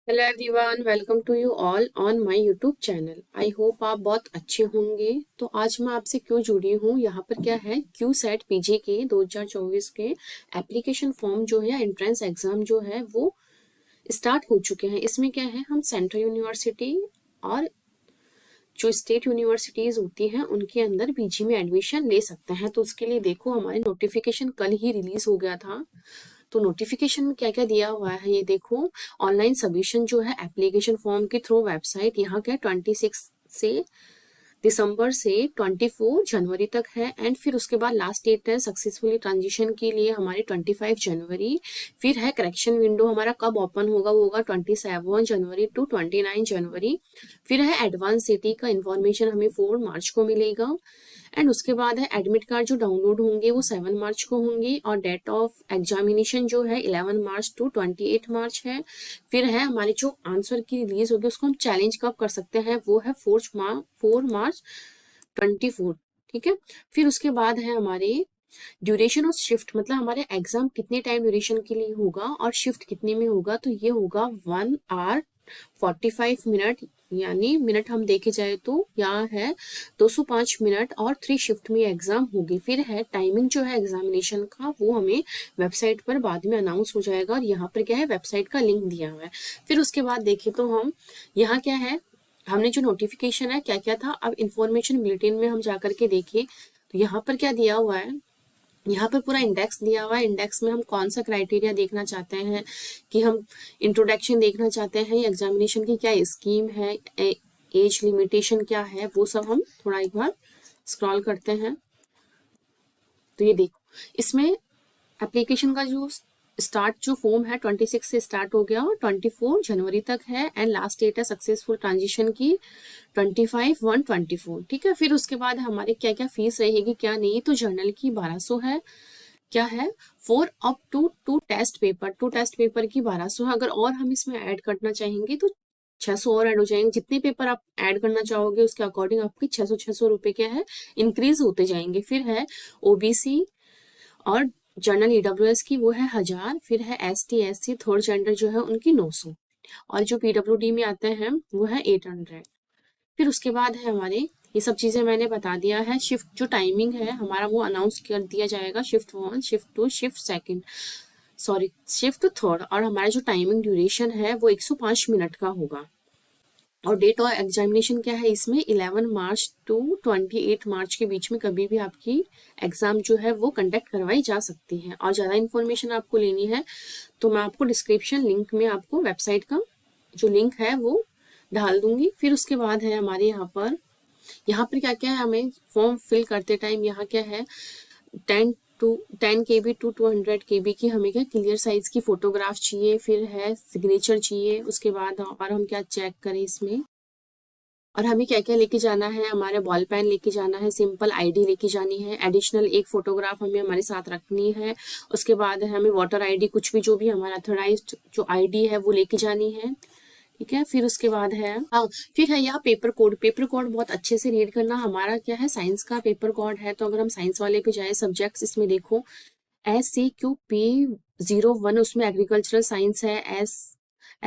Hello everyone, welcome to you all on my YouTube channel. I hope आप बहुत अच्छे होंगे। तो आज मैं आपसे क्यों जुड़ी हूँ, यहाँ पर क्या है, क्यू सेट पीजी के 2024 के एप्लीकेशन फॉर्म जो है, एंट्रेंस एग्जाम जो है वो स्टार्ट हो चुके हैं। इसमें क्या है, हम सेंट्रल यूनिवर्सिटी और जो स्टेट यूनिवर्सिटीज होती हैं उनके अंदर पीजी में एडमिशन ले सकते हैं। तो उसके लिए देखो, हमारे नोटिफिकेशन कल ही रिलीज हो गया था। तो नोटिफिकेशन में क्या क्या दिया हुआ है ये देखो। ऑनलाइन सबमिशन जो है एप्लीकेशन फॉर्म के थ्रू वेबसाइट, यहाँ क्या 26 से दिसंबर से 24 जनवरी तक है। एंड फिर उसके बाद लास्ट डेट है सक्सेसफुली ट्रांजिशन के लिए हमारे 25 जनवरी। फिर है करेक्शन विंडो हमारा कब ओपन होगा, वो होगा 27 जनवरी टू 29 जनवरी। फिर है एडवांस सिटी का इंफॉर्मेशन हमें 4 मार्च को मिलेगा। एंड उसके बाद है एडमिट कार्ड जो डाउनलोड होंगे वो 7 मार्च को होंगे। और डेट ऑफ एग्जामिनेशन जो है 11 मार्च टू 28 मार्च है। फिर है हमारे जो आंसर की रिलीज होगी उसको हम चैलेंज कब कर सकते हैं, वो है 4 मार्च 24। ठीक है। फिर उसके बाद है हमारे ड्यूरेशन ऑफ शिफ्ट, मतलब हमारे एग्जाम कितने टाइम ड्यूरेशन के लिए होगा और शिफ्ट कितने में होगा। तो ये होगा 1 hour 45 मिनट, यानी मिनट हम देखे जाए तो यहाँ है 205 मिनट, और 3 शिफ्ट में एग्जाम होगी। फिर है टाइमिंग जो है एग्जामिनेशन का, वो हमें वेबसाइट पर बाद में अनाउंस हो जाएगा। और यहाँ पर क्या है, वेबसाइट का लिंक दिया हुआ है। फिर उसके बाद देखें तो हम यहाँ क्या है, हमने जो नोटिफिकेशन है क्या क्या था, अब इंफॉर्मेशन बुलेटिन में हम जाकर के देखें तो यहाँ पर क्या दिया हुआ है। यहाँ पर पूरा इंडेक्स दिया हुआ है। इंडेक्स में हम कौन सा क्राइटेरिया देखना चाहते हैं, कि हम इंट्रोडक्शन देखना चाहते हैं, एग्जामिनेशन की क्या स्कीम है, एज लिमिटेशन क्या है, वो सब हम थोड़ा एक बार स्क्रॉल करते हैं। तो ये देखो, इसमें एप्लीकेशन का जो स्टार्ट जो फॉर्म है 26 से स्टार्ट हो गया और 24 जनवरी तक है। एंड लास्ट डेट है सक्सेसफुल ट्रांजिशन की 25/1/24। ठीक है। फिर उसके बाद हमारे क्या क्या फीस रहेगी क्या नहीं। तो जर्नल की 1200 है, क्या है, 4 अप टू 2 टेस्ट पेपर की 1200 है। अगर और हम इसमें ऐड करना चाहेंगे तो 600 और ऐड हो जाएंगे। जितने पेपर आप ऐड करना चाहोगे उसके अकॉर्डिंग आपके 600 रुपए क्या है, इंक्रीज होते जाएंगे। फिर है ओबीसी और जनरल ईडब्ल्यूएस की वो है 1000। फिर है एसटी एससी थर्ड जेंडर जो है उनकी 900। और जो पीडब्ल्यूडी में आते हैं वो है 800। फिर उसके बाद है हमारे, ये सब चीजें मैंने बता दिया है। शिफ्ट जो टाइमिंग है हमारा वो अनाउंस कर दिया जाएगा, shift 1, shift 2, shift second, sorry shift third. और हमारा जो टाइमिंग ड्यूरेशन है वो 105 मिनट का होगा। और डेट ऑफ एग्जामिनेशन क्या है इसमें, 11 मार्च टू 28 मार्च के बीच में कभी भी आपकी एग्जाम जो है वो कंडक्ट करवाई जा सकती है। और ज़्यादा इन्फॉर्मेशन आपको लेनी है तो मैं आपको डिस्क्रिप्शन लिंक में आपको वेबसाइट का जो लिंक है वो डाल दूंगी। फिर उसके बाद है हमारे यहाँ पर क्या क्या है, हमें फॉर्म फिल करते टाइम यहाँ क्या है, 10 KB टू 200 KB की हमें क्या क्लियर साइज की फोटोग्राफ चाहिए। फिर है सिग्नेचर चाहिए। उसके बाद और हम क्या चेक करें इसमें, और हमें क्या क्या लेके जाना है, हमारे बॉल पेन लेके जाना है, सिंपल आईडी लेके जानी है, एडिशनल एक फोटोग्राफ हमें हमारे साथ रखनी है। उसके बाद है हमें वोटर आईडी, कुछ भी जो भी हमारा अथोराइज्ड जो आईडी है वो लेके जानी है। ठीक है। फिर उसके बाद है, हाँ, फिर है यहाँ पेपर कोड। पेपर कोड बहुत अच्छे से रीड करना। हमारा क्या है, साइंस का पेपर कोड है। तो अगर हम साइंस वाले पे जाए, सब्जेक्ट्स इसमें देखो SCQP01 उसमें एग्रीकल्चरल साइंस है।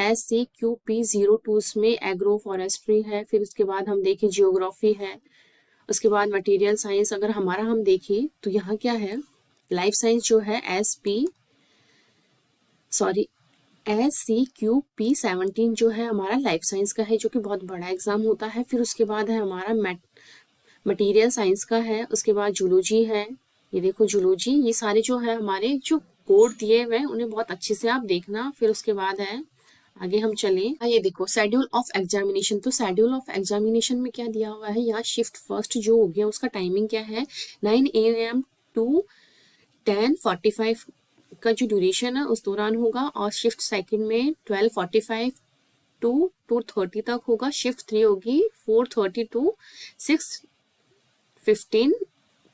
SCQP02 उसमें एग्रो फॉरेस्ट्री है। फिर उसके बाद हम देखें जियोग्राफी है। उसके बाद मटेरियल साइंस अगर हमारा हम देखें तो यहाँ क्या है, लाइफ साइंस जो है SCQP17 जो है हमारा लाइफ साइंस का है, जो कि बहुत बड़ा एग्जाम होता है। फिर उसके बाद है हमारा मटेरियल साइंस का है। उसके बाद जूलॉजी है, ये देखो जूलॉजी। ये सारे जो है हमारे जो कोड दिए हुए हैं उन्हें बहुत अच्छे से आप देखना। फिर उसके बाद है आगे हम चलें, ये देखो शेड्यूल ऑफ एग्जामिनेशन। तो शेड्यूल ऑफ एग्जामिनेशन में क्या दिया हुआ है, यहाँ शिफ्ट फर्स्ट जो हो गया उसका टाइमिंग क्या है, 9 AM टू 10:45 का जो ड्यूरेशन है उस दौरान होगा। और शिफ्ट सेकंड में 12:45 टू 2:30 तक होगा। शिफ्ट 3 होगी 4:30 टू 6:15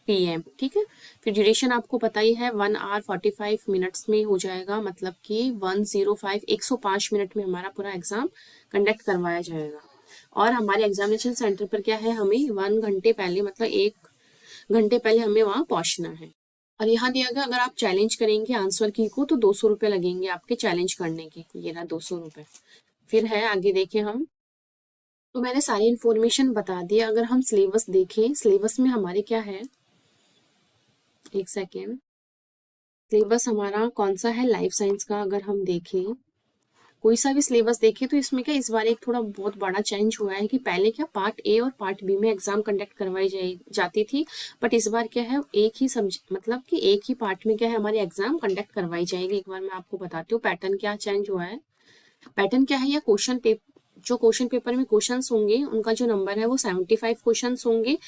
PM। ठीक है। फिर ड्यूरेशन आपको पता ही है 1 hour 45 मिनट्स में हो जाएगा, मतलब कि 105 मिनट में हमारा पूरा एग्जाम कंडक्ट करवाया जाएगा। और हमारे एग्जामिनेशन सेंटर पर क्या है, हमें 1 घंटे पहले, मतलब 1 घंटे पहले हमें वहाँ पहुँचना है। और यहाँ दिया गया, अगर आप चैलेंज करेंगे आंसर की को तो 200 रुपये लगेंगे आपके चैलेंज करने के, ये रहा 200 रुपये। फिर है आगे देखें हम, तो मैंने सारी इन्फॉर्मेशन बता दी। अगर हम सिलेबस देखें, सिलेबस में हमारे क्या है, एक सेकेंड, सिलेबस हमारा कौन सा है, लाइफ साइंस का। अगर हम देखें कोई सा भी सिलेबस देखें तो इसमें क्या इस बार एक थोड़ा बहुत बड़ा चेंज हुआ है कि पहले क्या पार्ट ए और पार्ट बी में एग्जाम कंडक्ट करवाई जाती थी, बट इस बार क्या है एक ही मतलब कि एक ही पार्ट में क्या है हमारी एग्जाम कंडक्ट करवाई जाएगी। एक बार मैं आपको बताती हूँ पैटर्न क्या चेंज हुआ है। पैटर्न क्या है, या क्वेश्चन पेपर, जो क्वेश्चन पेपर में क्वेश्चंस होंगे उनका जो नंबर है वो 75 क्वेश्चंस होंगे।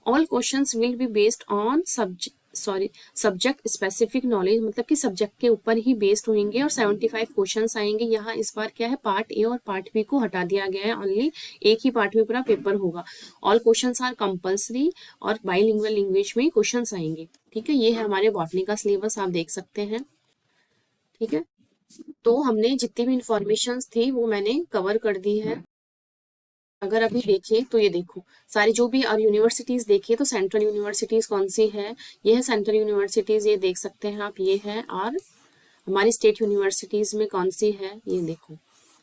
All questions will be based on subject specific knowledge, मतलब कि सब्जेक्ट के ऊपर ही बेस्ड होंगे और 75 क्वेश्चंस आएंगे। यहाँ इस बार क्या है पार्ट ए और पार्ट बी को हटा दिया गया है, ओनली एक ही पार्ट में पूरा पेपर होगा। ऑल क्वेश्चंस आर कंपल्सरी और बाइलिंगुअल लैंग्वेज में क्वेश्चंस आएंगे। ठीक है, ये है हमारे बॉटनी का सिलेबस, आप देख सकते हैं। ठीक है, तो हमने जितनी भी इंफॉर्मेशन थी वो मैंने कवर कर दी है। अगर अभी देखिए तो ये देखो सारी जो भी और यूनिवर्सिटीज देखिए तो सेंट्रल यूनिवर्सिटीज कौन सी है, ये है सेंट्रल यूनिवर्सिटीज, ये देख सकते हैं आप, ये है। और हमारी स्टेट यूनिवर्सिटीज में कौन सी है ये देखो,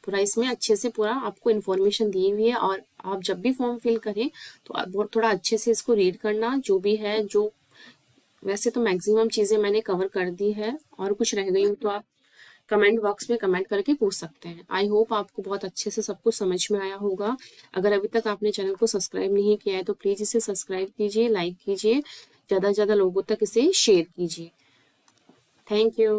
पूरा इसमें अच्छे से पूरा आपको इन्फॉर्मेशन दी हुई है। और आप जब भी फॉर्म फिल करें तो आप बहुत थोड़ा अच्छे से इसको रीड करना, जो भी है जो, वैसे तो मैक्सिमम चीजें मैंने कवर कर दी है, और कुछ रह गई हो तो आप कमेंट बॉक्स में कमेंट करके पूछ सकते हैं। आई होप आपको बहुत अच्छे से सब कुछ समझ में आया होगा। अगर अभी तक आपने चैनल को सब्सक्राइब नहीं किया है तो प्लीज इसे सब्सक्राइब कीजिए, लाइक कीजिए, ज्यादा से ज्यादा लोगों तक इसे शेयर कीजिए। Thank you.